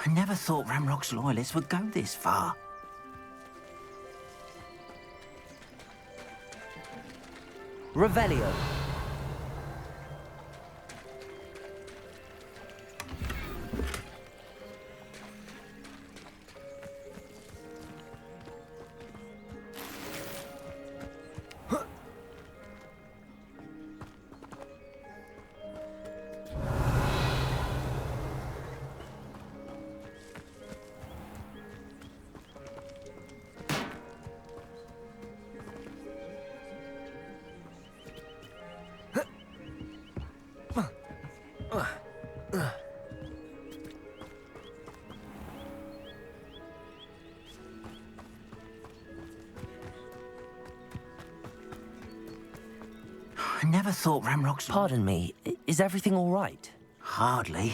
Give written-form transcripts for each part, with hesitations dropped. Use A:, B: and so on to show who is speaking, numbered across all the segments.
A: I never thought Ranrock's loyalists would go this far.
B: Revelio.
A: I never thought Ranrock's...
B: Pardon me, is everything all right?
A: Hardly.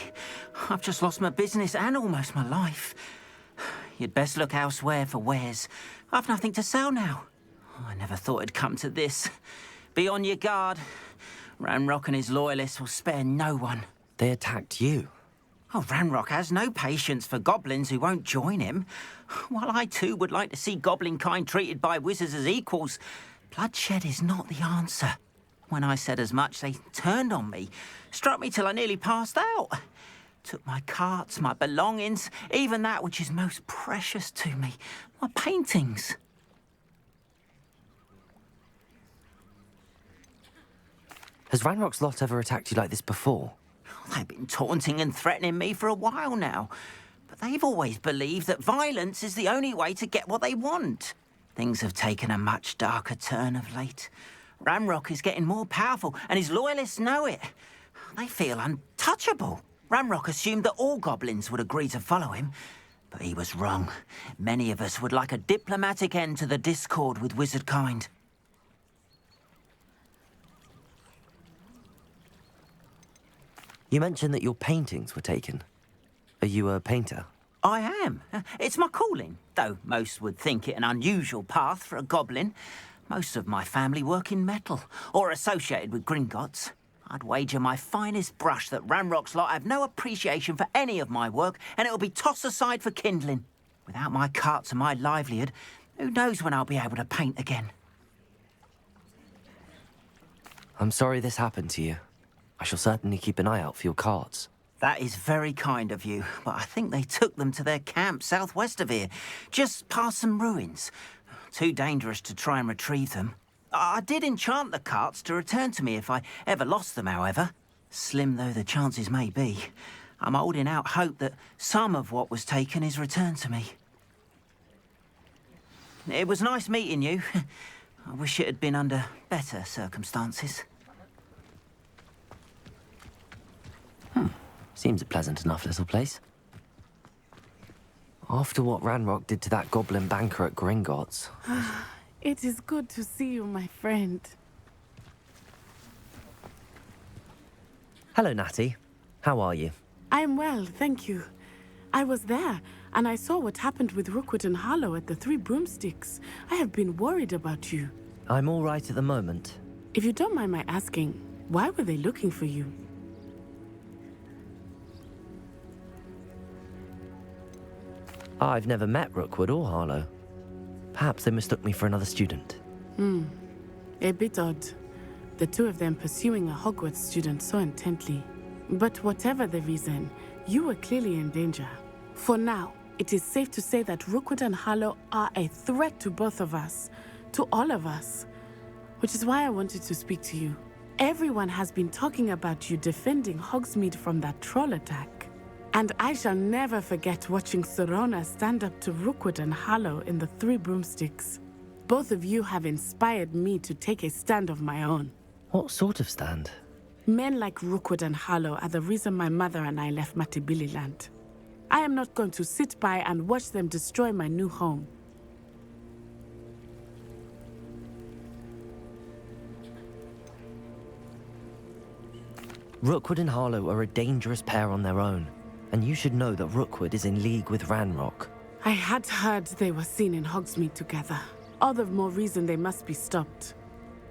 A: I've just lost my business and almost my life. You'd best look elsewhere for wares. I've nothing to sell now. I never thought it'd come to this. Be on your guard. Ranrock and his loyalists will spare no one.
B: They attacked you.
A: Oh, Ranrock has no patience for goblins who won't join him. While I too would like to see goblin kind treated by wizards as equals, bloodshed is not the answer. When I said as much, they turned on me, struck me till I nearly passed out. Took my carts, my belongings, even that which is most precious to me, my paintings.
B: Has Ranrock's lot ever attacked you like this before?
A: They've been taunting and threatening me for a while now, but they've always believed that violence is the only way to get what they want. Things have taken a much darker turn of late. Ranrock is getting more powerful, and his loyalists know it. They feel untouchable. Ranrock assumed that all goblins would agree to follow him, but he was wrong. Many of us would like a diplomatic end to the discord with wizard kind.
B: You mentioned that your paintings were taken. Are you a painter?
A: I am. It's my calling, though most would think it an unusual path for a goblin. Most of my family work in metal, or associated with Gringotts. I'd wager my finest brush that Ranrock's lot have no appreciation for any of my work, and it'll be tossed aside for kindling. Without my carts and my livelihood, who knows when I'll be able to paint again.
B: I'm sorry this happened to you. I shall certainly keep an eye out for your carts.
A: That is very kind of you, but I think they took them to their camp southwest of here, just past some ruins. Too dangerous to try and retrieve them. I did enchant the carts to return to me if I ever lost them, however. Slim though the chances may be, I'm holding out hope that some of what was taken is returned to me. It was nice meeting you. I wish it had been under better circumstances.
B: Seems a pleasant enough little place. After what Ranrock did to that goblin banker at Gringotts...
C: It is good to see you, my friend.
B: Hello, Natty. How are you?
C: I'm well, thank you. I was there, and I saw what happened with Rookwood and Harlow at the Three Broomsticks. I have been worried about you.
B: I'm all right at the moment.
C: If you don't mind my asking, why were they looking for you?
B: I've never met Rookwood or Harlow. Perhaps they mistook me for another student.
C: A bit odd. The two of them pursuing a Hogwarts student so intently. But whatever the reason, you were clearly in danger. For now, it is safe to say that Rookwood and Harlow are a threat to both of us, to all of us. Which is why I wanted to speak to you. Everyone has been talking about you defending Hogsmeade from that troll attack. And I shall never forget watching Sorona stand up to Rookwood and Harlow in the Three Broomsticks. Both of you have inspired me to take a stand of my own.
B: What sort of stand?
C: Men like Rookwood and Harlow are the reason my mother and I left Matibili land. I am not going to sit by and watch them destroy my new home.
B: Rookwood and Harlow are a dangerous pair on their own. And you should know that Rookwood is in league with Ranrock.
C: I had heard they were seen in Hogsmeade together. All the more reason they must be stopped.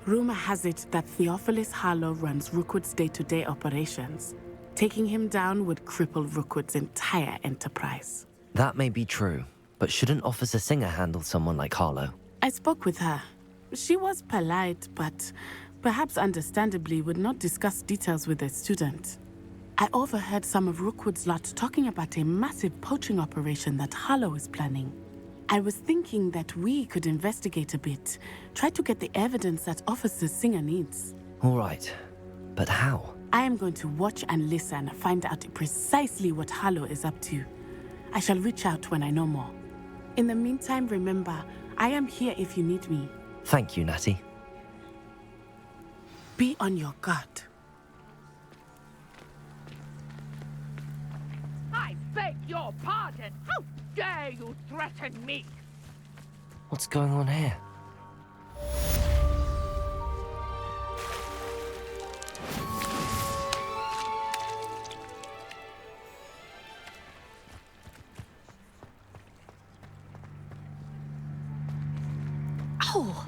C: Rumor has it that Theophilus Harlow runs Rookwood's day-to-day operations. Taking him down would cripple Rookwood's entire enterprise.
B: That may be true, but shouldn't Officer Singer handle someone like Harlow?
C: I spoke with her. She was polite, but perhaps understandably would not discuss details with a student. I overheard some of Rookwood's lot talking about a massive poaching operation that Harlow is planning. I was thinking that we could investigate a bit, try to get the evidence that Officer Singer needs.
B: All right, but how?
C: I am going to watch and listen, find out precisely what Harlow is up to. I shall reach out when I know more. In the meantime, remember, I am here if you need me.
B: Thank you, Natty.
C: Be on your guard.
D: I beg your pardon! How dare you threaten me?
B: What's going on here?
D: Oh!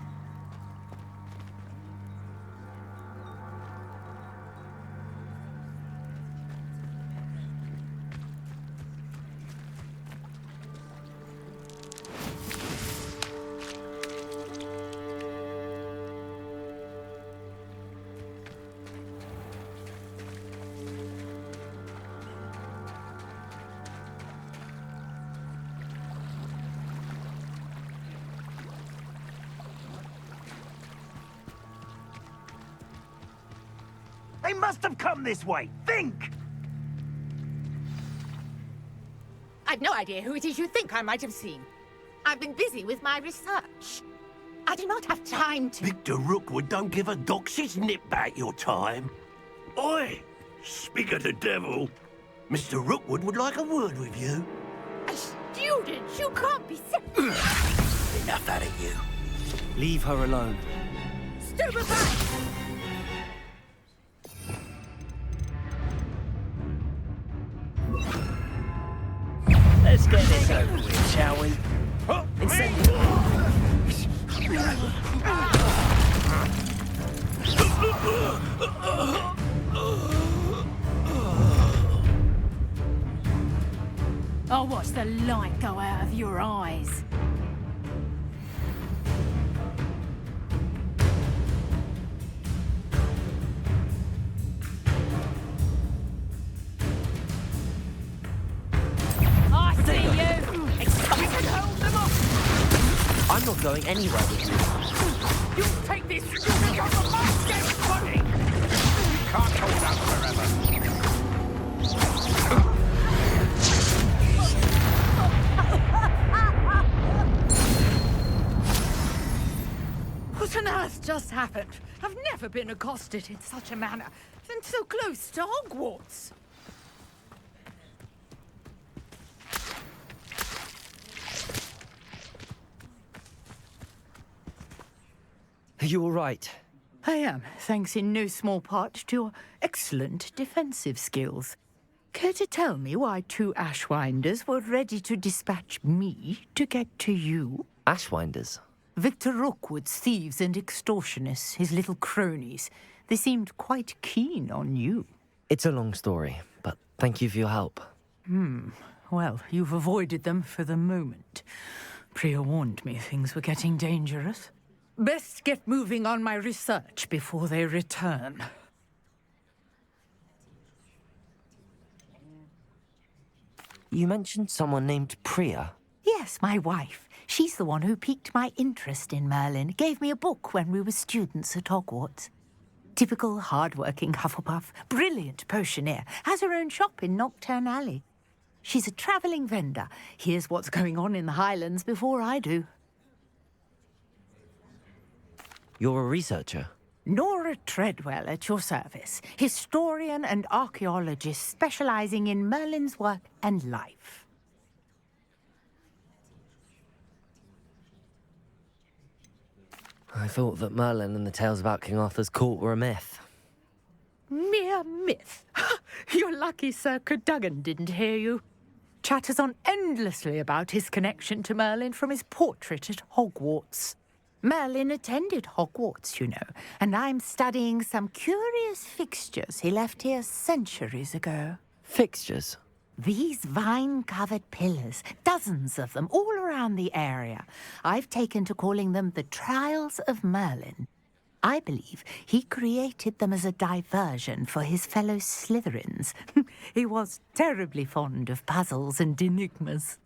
E: They must have come this way. Think!
D: I've no idea who it is you think I might have seen. I've been busy with my research. I do not have time to...
E: Victor Rookwood don't give a doxy's nip back your time. Oi! Speak of the devil. Mr. Rookwood would like a word with you.
D: A student? You can't be so...
E: Enough out of you.
B: Leave her alone.
D: Stupefy!
E: Let's get this over with, shall we?
D: I'll watch the light go out of your eyes. I see you! It's coming to hold them off!
B: I'm not going anywhere with you.
D: You'll take this student on the basket, buddy!
E: Can't hold out forever.
D: What on earth just happened? I've never been accosted in such a manner, and so close to Hogwarts.
B: Are you all right?
F: I am, thanks in no small part to your excellent defensive skills. Care to tell me why two Ashwinders were ready to dispatch me to get to you?
B: Ashwinders?
F: Victor Rookwood's thieves and extortionists, his little cronies. They seemed quite keen on you.
B: It's a long story, but thank you for your help.
F: Well, you've avoided them for the moment. Priya warned me things were getting dangerous. Best get moving on my research before they return.
B: You mentioned someone named Priya.
F: Yes, my wife. She's the one who piqued my interest in Merlin. Gave me a book when we were students at Hogwarts. Typical hard-working Hufflepuff, brilliant potioneer, has her own shop in Nocturne Alley. She's a travelling vendor. Hears what's going on in the Highlands before I do.
B: You're a researcher?
F: Nora Treadwell at your service. Historian and archaeologist specialising in Merlin's work and life.
B: I thought that Merlin and the tales about King Arthur's court were a myth.
F: Mere myth. You're lucky Sir Cadogan didn't hear you. Chatters on endlessly about his connection to Merlin from his portrait at Hogwarts. Merlin attended Hogwarts, you know, and I'm studying some curious fixtures he left here centuries ago.
B: Fixtures?
F: These vine-covered pillars, dozens of them all around the area. I've taken to calling them the Trials of Merlin. I believe he created them as a diversion for his fellow Slytherins. He was terribly fond of puzzles and enigmas.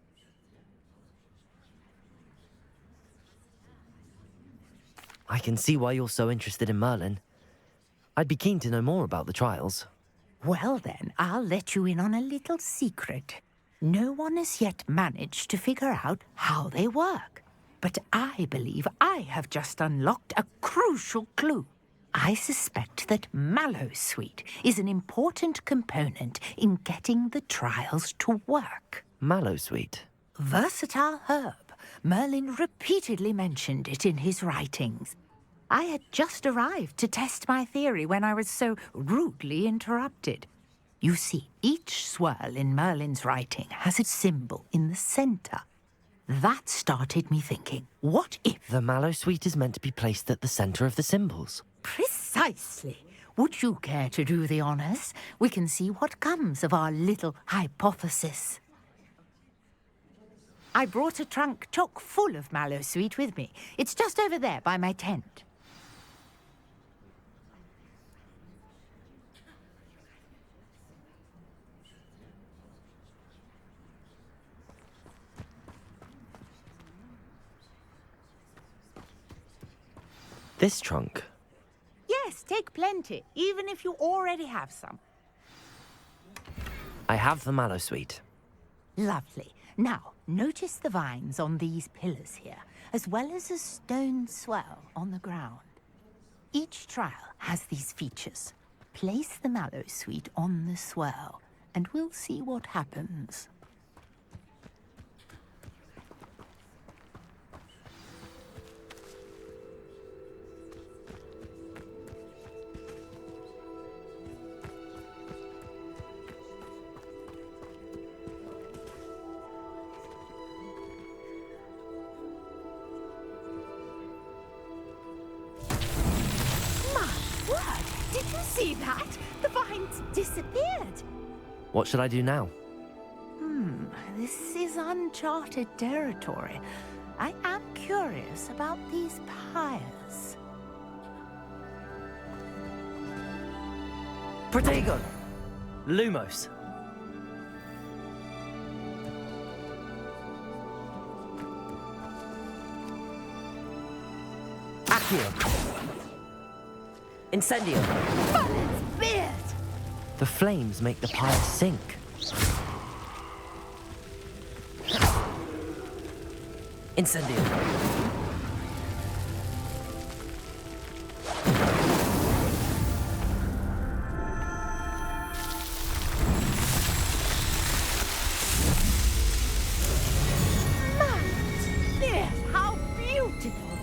B: I can see why you're so interested in Merlin. I'd be keen to know more about the trials.
F: Well then, I'll let you in on a little secret. No one has yet managed to figure out how they work. But I believe I have just unlocked a crucial clue. I suspect that Mallowsweet is an important component in getting the trials to work.
B: Mallowsweet?
F: Versatile herb. Merlin repeatedly mentioned it in his writings. I had just arrived to test my theory when I was so rudely interrupted. You see, each swirl in Merlin's writing has a symbol in the center. That started me thinking, what if...
B: The Mallowsweet is meant to be placed at the center of the symbols.
F: Precisely. Would you care to do the honors? We can see what comes of our little hypothesis. I brought a trunk chock full of Mallowsweet with me. It's just over there by my tent.
B: This trunk?
F: Yes, take plenty, even if you already have some.
B: I have the Mallowsweet.
F: Lovely. Now, notice the vines on these pillars here, as well as a stone swell on the ground. Each trial has these features. Place the Mallowsweet on the swell, and we'll see what happens. See that? The vines disappeared.
B: What should I do now?
F: This is uncharted territory. I am curious about these pyres.
B: Protego! Lumos! Accio! Incendio!
F: Merlin's beard!
B: The flames make the pyre sink. Incendio!
F: Merlin's beard! How beautiful!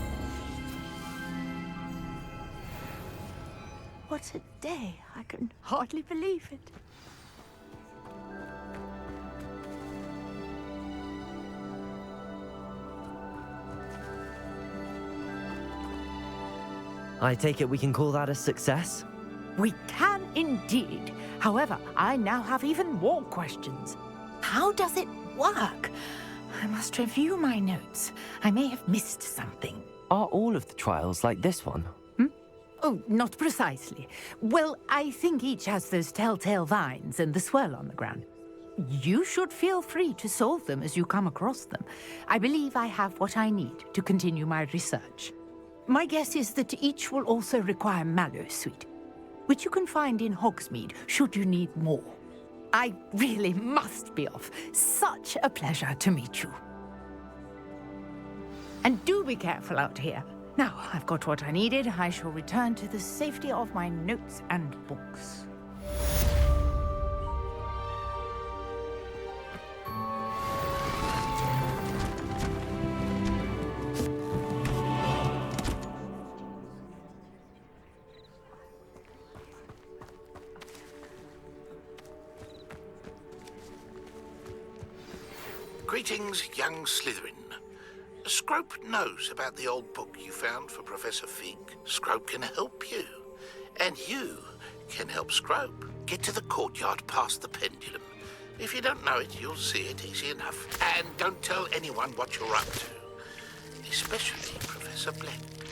F: What a day. I can hardly believe it.
B: I take it we can call that a success?
F: We can indeed. However, I now have even more questions. How does it work? I must review my notes. I may have missed something.
B: Are all of the trials like this one?
F: Oh, not precisely. Well, I think each has those telltale vines and the swirl on the ground. You should feel free to solve them as you come across them. I believe I have what I need to continue my research. My guess is that each will also require Mallowsweet, which you can find in Hogsmeade should you need more. I really must be off. Such a pleasure to meet you. And do be careful out here. Now, I've got what I needed. I shall return to the safety of my notes and books.
G: Greetings, young Slytherin. Scrope knows about the old book you found for Professor Fig. Scrope can help you. And you can help Scrope. Get to the courtyard past the pendulum. If you don't know it, you'll see it easy enough. And don't tell anyone what you're up to. Especially Professor Blake.